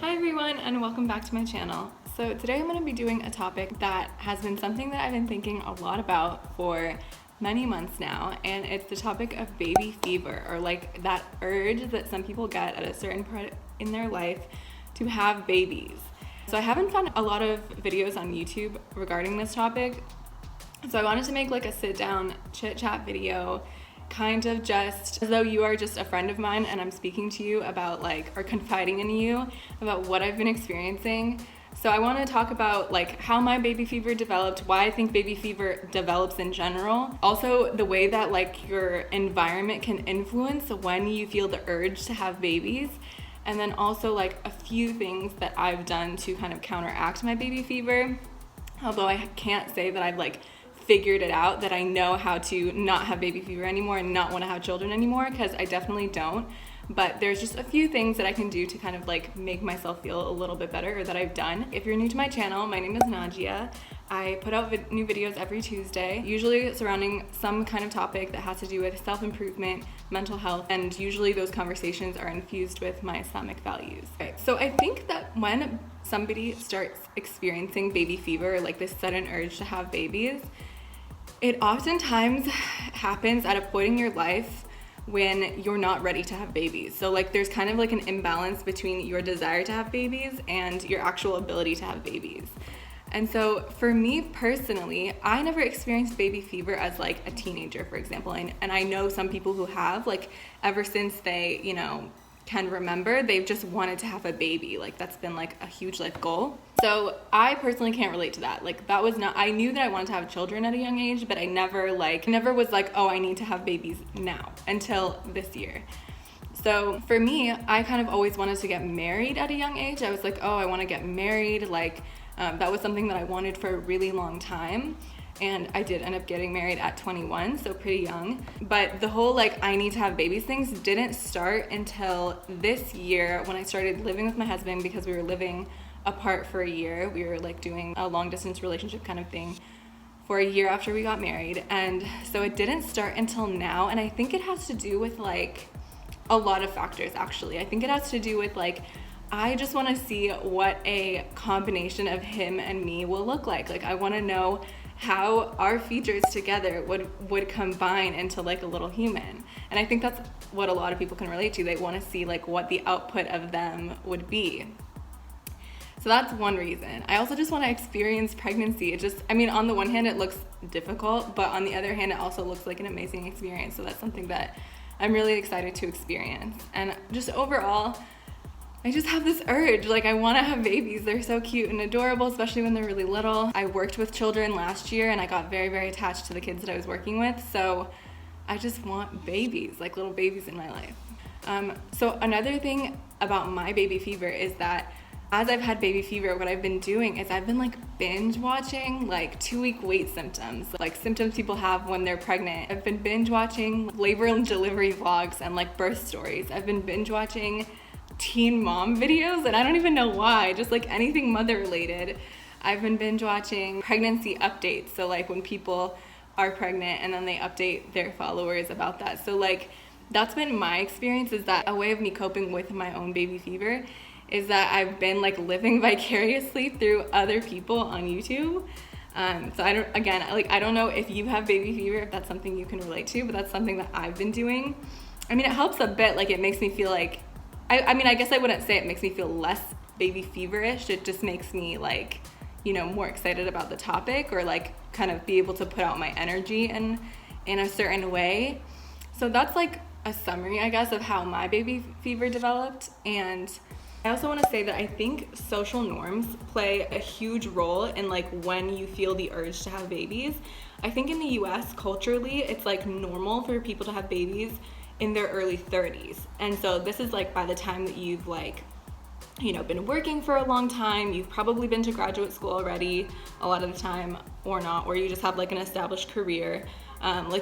Hi everyone, and welcome back to my channel. So today I'm going to be doing a topic that has been something that I've been thinking a lot about for many months now, and it's the topic of baby fever, or like that urge that some people get at a certain point in their life to have babies. So I haven't found a lot of videos on YouTube regarding this topic, so I wanted to make like a sit down chit chat video, kind of just as though you are just a friend of mine and I'm speaking to you about or confiding in you about what I've been experiencing. So I want to talk about like how my baby fever developed, why I think baby fever develops in general, also the way that like your environment can influence when you feel the urge to have babies, and then also like a few things that I've done to kind of counteract my baby fever. Although I can't say that I've like figured it out, that I know how to not have baby fever anymore and not want to have children anymore, because I definitely don't. But there's just a few things that I can do to kind of like make myself feel a little bit better, or that I've done. If you're new to my channel, my name is Najia. I put out new videos every Tuesday, usually surrounding some kind of topic that has to do with self-improvement, mental health, and usually those conversations are infused with my Islamic values. Okay, so I think that when somebody starts experiencing baby fever, like this sudden urge to have babies, it oftentimes happens at a point in your life when you're not ready to have babies. So like there's kind of like an imbalance between your desire to have babies and your actual ability to have babies. And so for me personally, I never experienced baby fever as like a teenager, for example. And I know some people who have, like ever since they, can remember, they've just wanted to have a baby. Like that's been like a huge life goal. So I personally can't relate to that. Like that was not, I knew that I wanted to have children at a young age, but I never was like, oh, I need to have babies now, until this year. So for me, I kind of always wanted to get married at a young age. I was like, oh, I want to get married. That was something that I wanted for a really long time. And I did end up getting married at 21, so pretty young. But the whole I need to have babies things didn't start until this year, when I started living with my husband, because we were living apart for a year. We were doing a long distance relationship kind of thing for a year after we got married. And so it didn't start until now. And I think it has to do with a lot of factors, actually. I think it has to do with I just want to see what a combination of him and me will look like. I want to know how our features together would combine into a little human. And I think that's what a lot of people can relate to. They want to see what the output of them would be. So that's one reason. I also just want to experience pregnancy. On the one hand it looks difficult, but on the other hand it also looks like an amazing experience. So that's something that I'm really excited to experience. And just overall, I just have this urge, I want to have babies. They're so cute and adorable, especially when they're really little. I worked with children last year and I got very, very attached to the kids that I was working with. So I just want babies, little babies in my life. So another thing about my baby fever is that as I've had baby fever, what I've been doing is I've been binge watching 2-week wait symptoms, symptoms people have when they're pregnant. I've been binge watching labor and delivery vlogs and birth stories. I've been binge watching teen mom videos, and I don't even know why, just anything mother related. I've been binge watching pregnancy updates, so when people are pregnant and then they update their followers about that. So that's been my experience, is that a way of me coping with my own baby fever is that I've been living vicariously through other people on YouTube. So I don't know if you have baby fever, if that's something you can relate to, but that's something that I've been doing. It helps a bit. It makes me feel I guess I wouldn't say it makes me feel less baby feverish. It just makes me more excited about the topic, or kind of be able to put out my energy in a certain way. So that's a summary, I guess, of how my baby fever developed. And I also want to say that I think social norms play a huge role in when you feel the urge to have babies. I think in the US culturally, it's normal for people to have babies in their early 30s. And so this is by the time that you've been working for a long time, you've probably been to graduate school already a lot of the time, or not, or you just have an established career.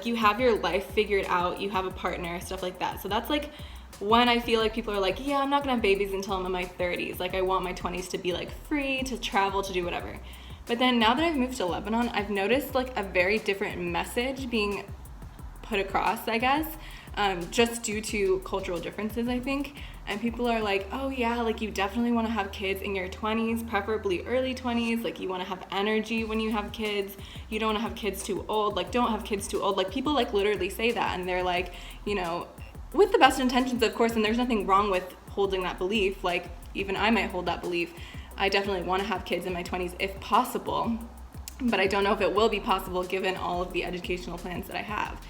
You have your life figured out, you have a partner, stuff like that. So that's when I feel people are yeah, I'm not gonna have babies until I'm in my 30s. I want my 20s to be free to travel, to do whatever. But then now that I've moved to Lebanon, I've noticed a very different message being put across, I guess, just due to cultural differences, I think. And people are like, oh yeah, like you definitely want to have kids in your 20s, preferably early 20s. Like you want to have energy when you have kids. You don't want to have kids too old. Like don't have kids too old. Like people like literally say that, and they're like, you know, with the best intentions, of course, and there's nothing wrong with holding that belief. Like even I might hold that belief. I definitely want to have kids in my 20s if possible, but I don't know if it will be possible given all of the educational plans that I have.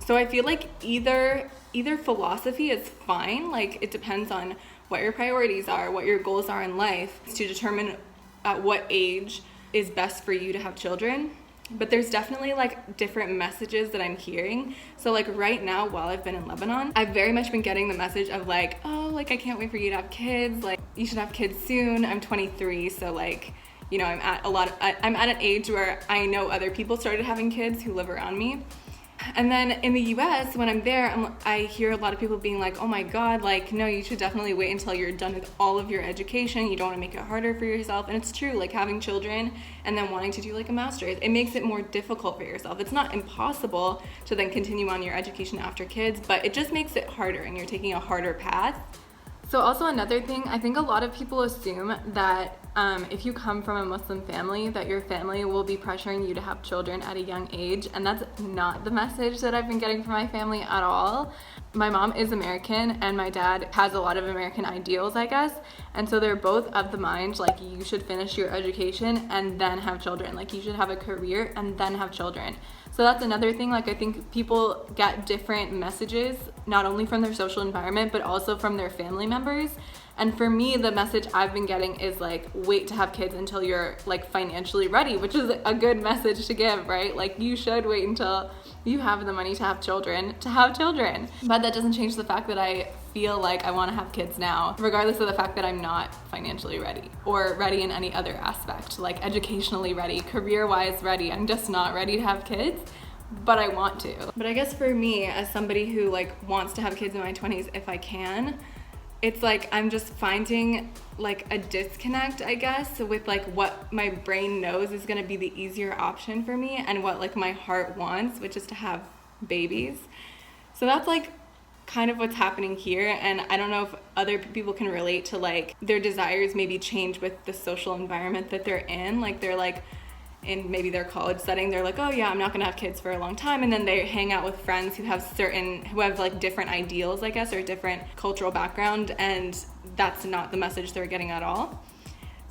So I feel like either philosophy is fine. Like it depends on what your priorities are, what your goals are in life, to determine at what age is best for you to have children. But there's definitely like different messages that I'm hearing. So like right now, while I've been in Lebanon, I've very much been getting the message of like, oh, like I can't wait for you to have kids. Like you should have kids soon. I'm 23, so like, you know, I'm at an age where I know other people started having kids who live around me. And then in the US, when I'm there, I hear a lot of people being like, oh my God, like, no, you should definitely wait until you're done with all of your education. You don't want to make it harder for yourself. And it's true, like having children and then wanting to do like a master's, it makes it more difficult for yourself. It's not impossible to then continue on your education after kids, but it just makes it harder and you're taking a harder path. So also another thing, I think a lot of people assume that if you come from a Muslim family, that your family will be pressuring you to have children at a young age, and that's not the message that I've been getting from my family at all. My mom is American and my dad has a lot of American ideals, I guess, and so they're both of the mind like you should finish your education and then have children, like you should have a career and then have children. So that's another thing, like I think people get different messages, not only from their social environment, but also from their family members. And for me, the message I've been getting is like, wait to have kids until you're like financially ready, which is a good message to give, right? Like you should wait until you have the money to have children. But that doesn't change the fact that I feel like I want to have kids now, regardless of the fact that I'm not financially ready or ready in any other aspect, like educationally ready, career-wise ready. I'm just not ready to have kids, but I want to. But I guess for me, as somebody who like wants to have kids in my 20s if I can, it's like I'm just finding like a disconnect, I guess, with like what my brain knows is going to be the easier option for me and what like my heart wants, which is to have babies. So that's like kind of what's happening here, and I don't know if other people can relate to like their desires maybe change with the social environment that they're in. Like they're like in maybe their college setting, they're like, oh yeah, I'm not gonna have kids for a long time, and then they hang out with friends who have like different ideals, I guess, or different cultural background, and that's not the message they're getting at all.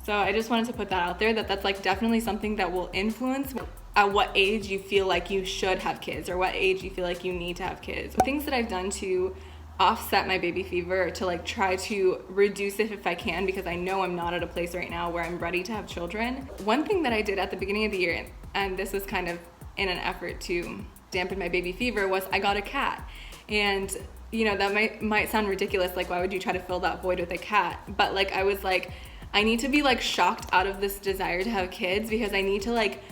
So I just wanted to put that out there, that that's like definitely something that will influence at what age you feel like you should have kids or what age you feel like you need to have kids. Things that I've done to offset my baby fever, to like try to reduce it if I can, because I know I'm not at a place right now where I'm ready to have children. One thing that I did at the beginning of the year, and this was kind of in an effort to dampen my baby fever, was I got a cat. And you know, that might sound ridiculous, like why would you try to fill that void with a cat? But like I was like, I need to be like shocked out of this desire to have kids, because I need to like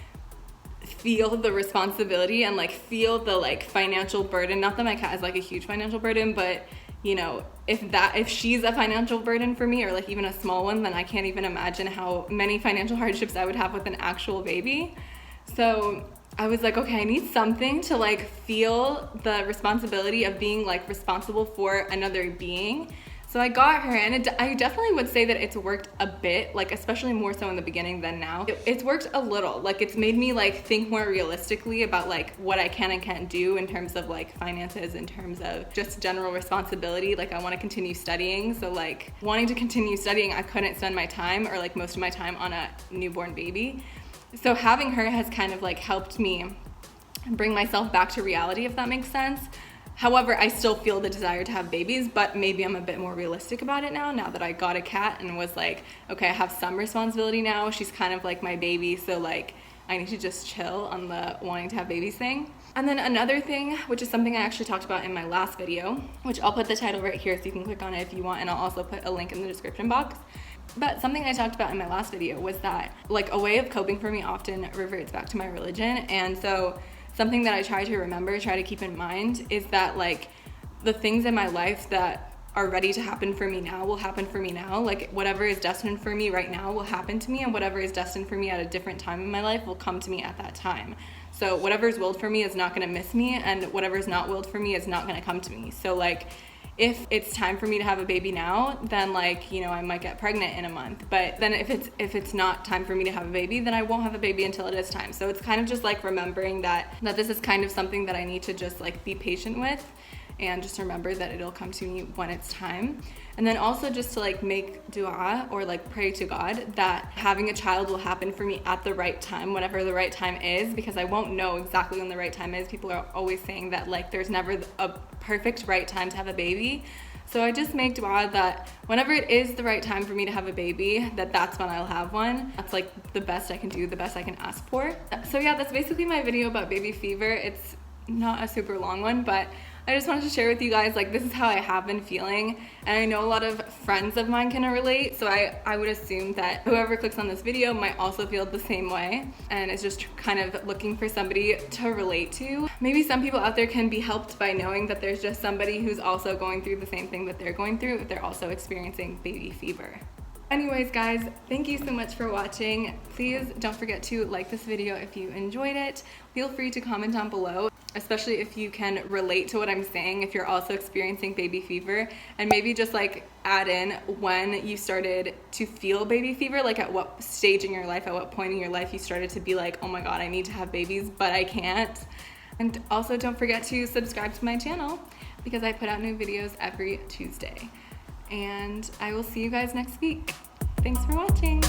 feel the responsibility and like feel the like financial burden. Not that my cat is like a huge financial burden, but you know, if she's a financial burden for me, or like even a small one, then I can't even imagine how many financial hardships I would have with an actual baby. So I was like, okay, I need something to like feel the responsibility of being like responsible for another being. So I got her, and I definitely would say that it's worked a bit, like especially more so in the beginning than now. It's worked a little, like it's made me like think more realistically about like what I can and can't do in terms of like finances, in terms of just general responsibility. Like I want to continue studying, so like wanting to continue studying, I couldn't spend my time or like most of my time on a newborn baby. So having her has kind of like helped me bring myself back to reality, if that makes sense. However, I still feel the desire to have babies, but maybe I'm a bit more realistic about it now that I got a cat and was like, okay, I have some responsibility now. She's kind of like my baby, so like I need to just chill on the wanting to have babies thing. And then another thing, which is something I actually talked about in my last video, which I'll put the title right here so you can click on it if you want, and I'll also put a link in the description box. But something I talked about in my last video was that like a way of coping for me often reverts back to my religion. And so something that I try to keep in mind is that like the things in my life that are ready to happen for me now will happen for me now. Like whatever is destined for me right now will happen to me, and whatever is destined for me at a different time in my life will come to me at that time. So whatever is willed for me is not going to miss me, and whatever is not willed for me is not going to come to me. So like if it's time for me to have a baby now, then like, you know, I might get pregnant in a month. But then if it's not time for me to have a baby, then I won't have a baby until it is time. So it's kind of just like remembering that this is kind of something that I need to just like be patient with, and just remember that it'll come to me when it's time. And then also just to like make dua or like pray to God that having a child will happen for me at the right time, whatever the right time is, because I won't know exactly when the right time is. People are always saying that like there's never a perfect right time to have a baby. So I just make dua that whenever it is the right time for me to have a baby, that's when I'll have one. That's like the best I can do, the best I can ask for. So yeah, that's basically my video about baby fever. It's not a super long one, but I just wanted to share with you guys, like, this is how I have been feeling, and I know a lot of friends of mine can relate, so I would assume that whoever clicks on this video might also feel the same way, and is just kind of looking for somebody to relate to. Maybe some people out there can be helped by knowing that there's just somebody who's also going through the same thing that they're going through if they're also experiencing baby fever. Anyways, guys, thank you so much for watching. Please don't forget to like this video if you enjoyed it. Feel free to comment down below, especially if you can relate to what I'm saying, if you're also experiencing baby fever, and maybe just like add in when you started to feel baby fever, like at what stage in your life, at what point in your life you started to be like, oh my God, I need to have babies, but I can't. And also don't forget to subscribe to my channel because I put out new videos every Tuesday. And I will see you guys next week. Thanks for watching.